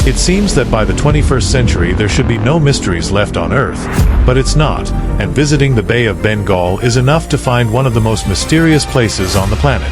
It seems that by the 21st century there should be no mysteries left on Earth, but it's not, and visiting the Bay of Bengal is enough to find one of the most mysterious places on the planet.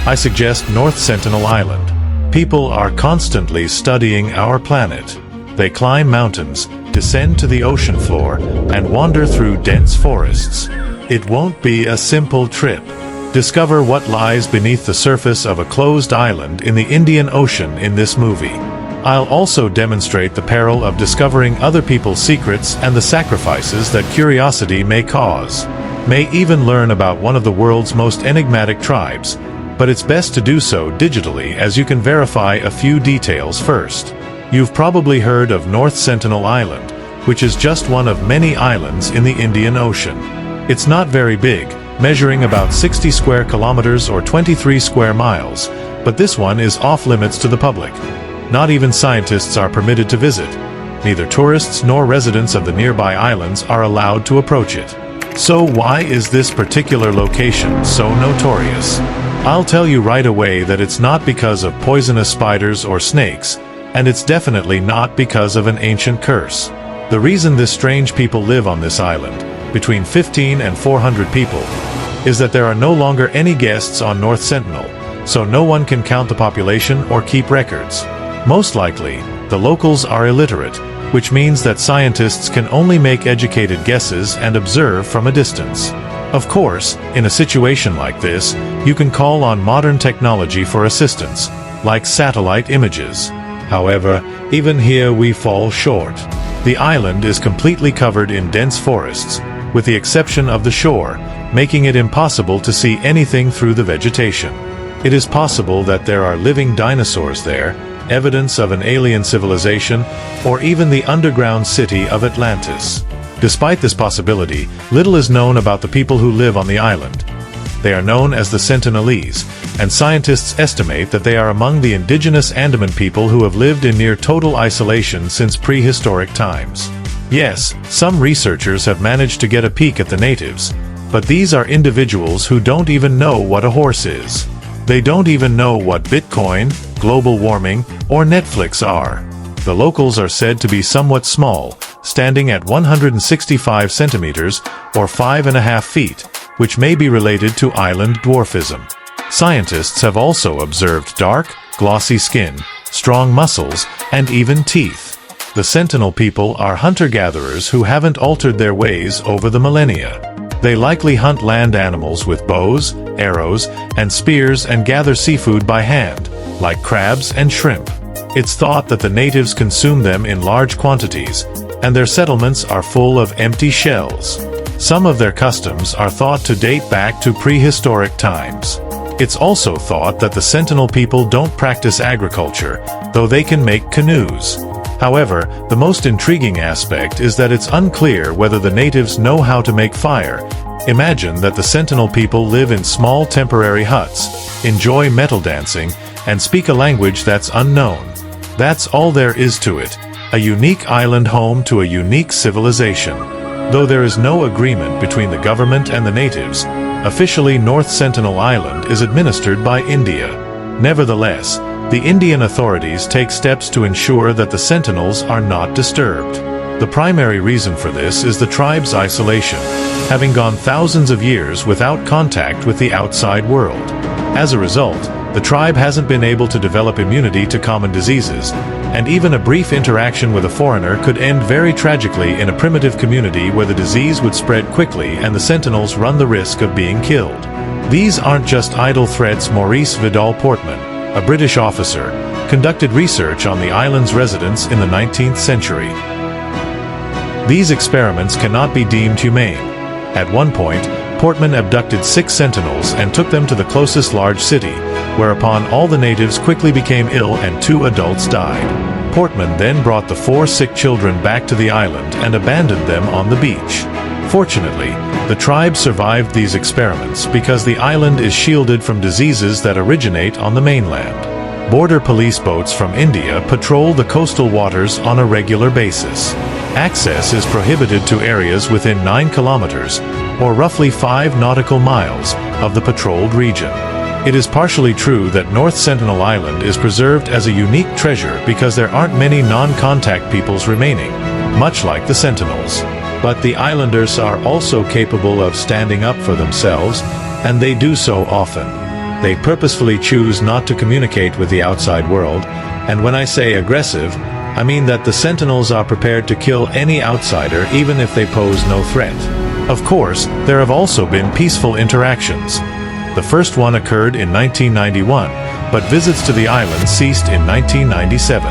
I suggest North Sentinel Island. People are constantly studying our planet. They climb mountains, descend to the ocean floor, and wander through dense forests. It won't be a simple trip. Discover what lies beneath the surface of a closed island in the Indian Ocean in this movie. I'll also demonstrate the peril of discovering other people's secrets and the sacrifices that curiosity may cause. May even learn about one of the world's most enigmatic tribes, but it's best to do so digitally as you can verify a few details first. You've probably heard of North Sentinel Island, which is just one of many islands in the Indian Ocean. It's not very big, measuring about 60 square kilometers or 23 square miles, but this one is off limits to the public. Not even scientists are permitted to visit. Neither tourists nor residents of the nearby islands are allowed to approach it. So why is this particular location so notorious? I'll tell you right away that it's not because of poisonous spiders or snakes, and it's definitely not because of an ancient curse. The reason this strange people live on this island, between 15 and 400 people, is that there are no longer any guests on North Sentinel, so no one can count the population or keep records. Most likely, the locals are illiterate, which means that scientists can only make educated guesses and observe from a distance. Of course, in a situation like this, you can call on modern technology for assistance, like satellite images. However, even here we fall short. The island is completely covered in dense forests, with the exception of the shore, making it impossible to see anything through the vegetation. It is possible that there are living dinosaurs there, evidence of an alien civilization, or even the underground city of Atlantis. Despite this possibility, little is known about the people who live on the island. They are known as the Sentinelese, and scientists estimate that they are among the indigenous Andaman people who have lived in near total isolation since prehistoric times. Yes, some researchers have managed to get a peek at the natives, but these are individuals who don't even know what a horse is. They don't even know what Bitcoin, global warming, or Netflix are. The locals are said to be somewhat small, standing at 165 centimeters or 5.5 feet, which may be related to island dwarfism. Scientists have also observed dark, glossy skin, strong muscles, and even teeth. The Sentinel people are hunter-gatherers who haven't altered their ways over the millennia. They likely hunt land animals with bows, arrows, and spears and gather seafood by hand, like crabs and shrimp. It's thought that the natives consume them in large quantities, and their settlements are full of empty shells. Some of their customs are thought to date back to prehistoric times. It's also thought that the Sentinel people don't practice agriculture, though they can make canoes. However, the most intriguing aspect is that it's unclear whether the natives know how to make fire. Imagine that the Sentinel people live in small temporary huts, enjoy metal dancing, and speak a language that's unknown. That's all there is to it, a unique island home to a unique civilization. Though there is no agreement between the government and the natives, officially North Sentinel Island is administered by India. Nevertheless, the Indian authorities take steps to ensure that the Sentinels are not disturbed. The primary reason for this is the tribe's isolation, having gone thousands of years without contact with the outside world. As a result, the tribe hasn't been able to develop immunity to common diseases, and even a brief interaction with a foreigner could end very tragically in a primitive community where the disease would spread quickly and the Sentinels run the risk of being killed. These aren't just idle threats. Maurice Vidal Portman, a British officer, conducted research on the island's residents in the 19th century. These experiments cannot be deemed humane. At one point, Portman abducted 6 sentinels and took them to the closest large city, whereupon all the natives quickly became ill and 2 adults died. Portman then brought the 4 sick children back to the island and abandoned them on the beach. Fortunately, the tribe survived these experiments because the island is shielded from diseases that originate on the mainland. Border police boats from India patrol the coastal waters on a regular basis. Access is prohibited to areas within 9 kilometers, or roughly 5 nautical miles, of the patrolled region. It is partially true that North Sentinel Island is preserved as a unique treasure because there aren't many non-contact peoples remaining, much like the Sentinels. But the islanders are also capable of standing up for themselves, and they do so often. They purposefully choose not to communicate with the outside world, and when I say aggressive, I mean that the Sentinels are prepared to kill any outsider even if they pose no threat. Of course, there have also been peaceful interactions. The first one occurred in 1991, but visits to the island ceased in 1997.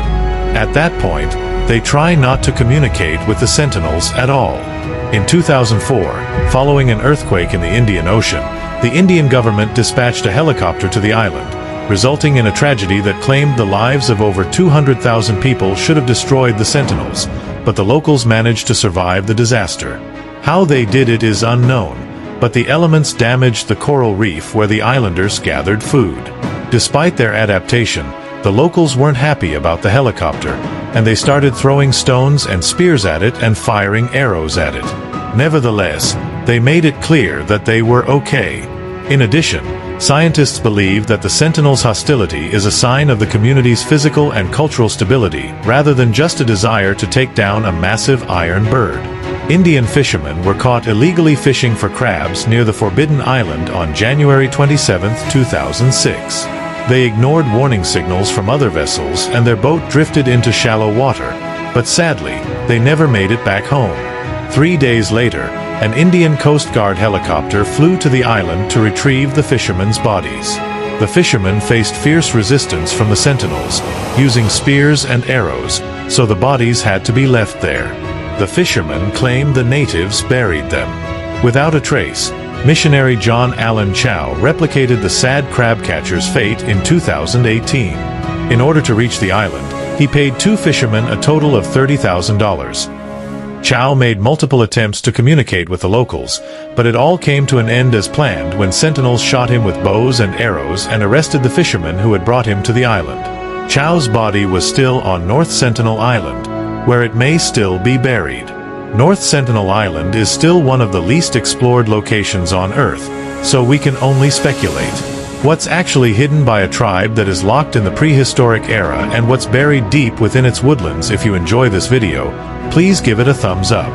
At that point, they try not to communicate with the Sentinels at all. In 2004, following an earthquake in the Indian Ocean, the Indian government dispatched a helicopter to the island, resulting in a tragedy that claimed the lives of over 200,000 people should have destroyed the Sentinels, but the locals managed to survive the disaster. How they did it is unknown, but the elements damaged the coral reef where the islanders gathered food. Despite their adaptation, the locals weren't happy about the helicopter, and they started throwing stones and spears at it and firing arrows at it. Nevertheless, they made it clear that they were okay. In addition, scientists believe that the Sentinels' hostility is a sign of the community's physical and cultural stability, rather than just a desire to take down a massive iron bird. Indian fishermen were caught illegally fishing for crabs near the Forbidden Island on January 27, 2006. They ignored warning signals from other vessels and their boat drifted into shallow water, but sadly, they never made it back home. 3 days later, an Indian Coast Guard helicopter flew to the island to retrieve the fishermen's bodies. The fishermen faced fierce resistance from the Sentinels, using spears and arrows, so the bodies had to be left there. The fishermen claimed the natives buried them. Without a trace, missionary John Allen Chow replicated the sad crab catcher's fate in 2018. In order to reach the island, he paid 2 fishermen a total of $30,000. Chow made multiple attempts to communicate with the locals, but it all came to an end as planned when Sentinels shot him with bows and arrows and arrested the fishermen who had brought him to the island. Chow's body was still on North Sentinel Island, where it may still be buried. North Sentinel Island is still one of the least explored locations on Earth, so we can only speculate. What's actually hidden by a tribe that is locked in the prehistoric era and what's buried deep within its woodlands? If you enjoy this video, please give it a thumbs up.